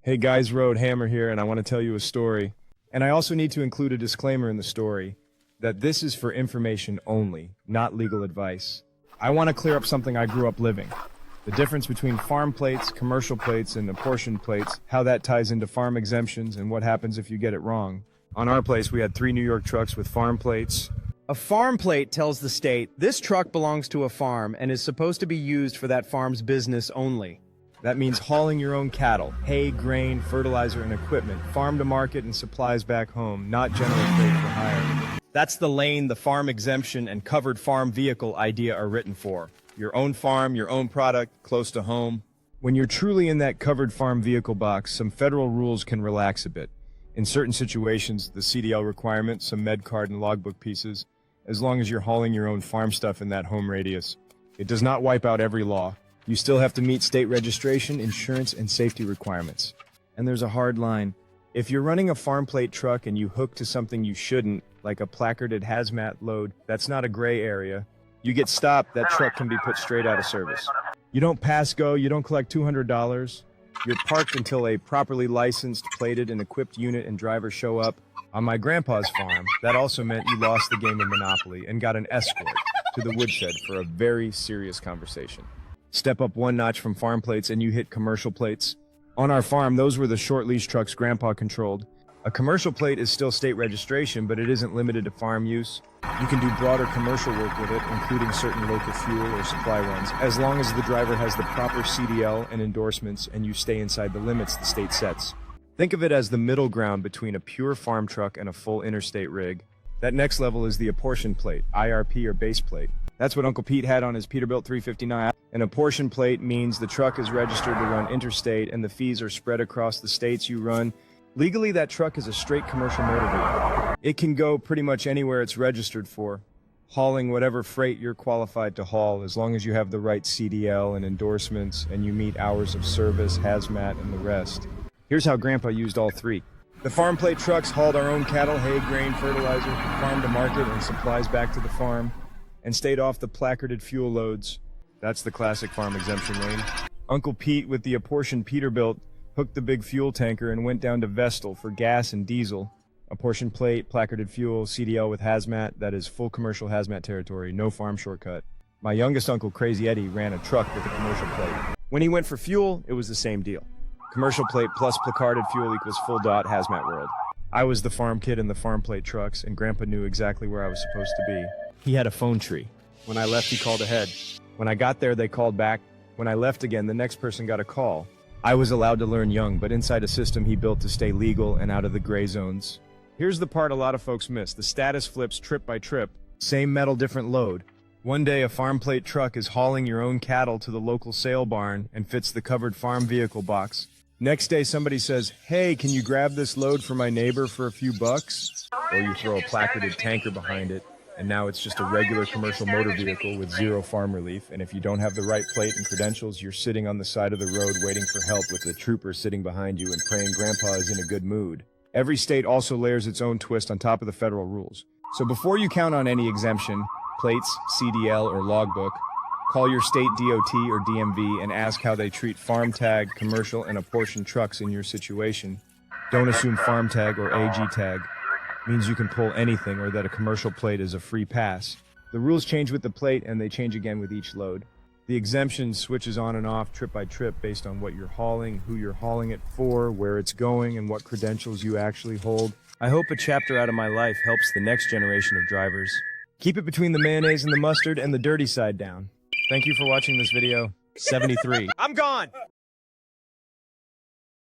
Hey guys, Road Hammer here, and I want to tell you a story. And I also need to include a disclaimer in the story that this is for information only, not legal advice. I want to clear up something I grew up living. The difference between farm plates, commercial plates, and apportioned plates, how that ties into farm exemptions, and what happens if you get it wrong. On our place, we had 3 New York trucks with farm plates. A farm plate tells the state, this truck belongs to a farm and is supposed to be used for that farm's business only. That means hauling your own cattle, hay, grain, fertilizer, and equipment, farm to market and supplies back home, not general freight for hire. That's the lane the farm exemption and covered farm vehicle idea are written for. Your own farm, your own product, close to home. When you're truly in that covered farm vehicle box, some federal rules can relax a bit. In certain situations, the CDL requirement, some med card and logbook pieces, as long as you're hauling your own farm stuff in that home radius. It does not wipe out every law. You still have to meet state registration, insurance, and safety requirements. And there's a hard line. If you're running a farm plate truck and you hook to something you shouldn't, like a placarded hazmat load, that's not a gray area. You get stopped, that truck can be put straight out of service. You don't pass go, you don't collect $200. You're parked until a properly licensed, plated, and equipped unit and driver show up. On my grandpa's farm, that also meant you lost the game of Monopoly and got an escort to the woodshed for a very serious conversation. Step up one notch from farm plates and you hit commercial plates. On our farm, those were the short leash trucks Grandpa controlled. A commercial plate is still state registration, but it isn't limited to farm use. You can do broader commercial work with it, including certain local fuel or supply runs, as long as the driver has the proper CDL and endorsements and you stay inside the limits the state sets. Think of it as the middle ground between a pure farm truck and a full interstate rig. That next level is the apportioned plate, IRP or base plate. That's what Uncle Pete had on his Peterbilt 359. An apportioned plate means the truck is registered to run interstate and the fees are spread across the states you run. Legally, that truck is a straight commercial motor vehicle. It can go pretty much anywhere it's registered for, hauling whatever freight you're qualified to haul as long as you have the right CDL and endorsements and you meet hours of service, hazmat, and the rest. Here's how Grandpa used all 3. The farm plate trucks hauled our own cattle, hay, grain, fertilizer from farm to market and supplies back to the farm, and stayed off the placarded fuel loads. That's the classic farm exemption lane. Uncle Pete, with the apportioned Peterbilt, hooked the big fuel tanker and went down to Vestal for gas and diesel. Apportioned plate, placarded fuel, CDL with hazmat, that is full commercial hazmat territory, no farm shortcut. My youngest uncle, Crazy Eddie, ran a truck with a commercial plate. When he went for fuel, it was the same deal. Commercial plate plus placarded fuel equals full dot hazmat world. I was the farm kid in the farm plate trucks, and Grandpa knew exactly where I was supposed to be. He had a phone tree. When I left, he called ahead. When I got there, they called back. When I left again, the next person got a call. I was allowed to learn young, but inside a system he built to stay legal and out of the gray zones. Here's the part a lot of folks miss. The status flips trip by trip. Same metal, different load. One day, a farm plate truck is hauling your own cattle to the local sale barn and fits the covered farm vehicle box. Next day, somebody says, hey, can you grab this load for my neighbor for a few bucks? Or you throw a placarded tanker behind it, and now it's just a regular commercial motor vehicle with zero farm relief, and if you don't have the right plate and credentials, you're sitting on the side of the road waiting for help with the trooper sitting behind you and praying Grandpa is in a good mood. Every state also layers its own twist on top of the federal rules. So before you count on any exemption, plates, CDL, or logbook, call your state DOT or DMV and ask how they treat farm tag, commercial, and apportioned trucks in your situation. Don't assume farm tag or AG tag means you can pull anything or that a commercial plate is a free pass. The rules change with the plate and they change again with each load. The exemption switches on and off trip by trip based on what you're hauling, who you're hauling it for, where it's going, and what credentials you actually hold. I hope a chapter out of my life helps the next generation of drivers. Keep it between the mayonnaise and the mustard and the dirty side down. Thank you for watching this video. 73. I'm gone!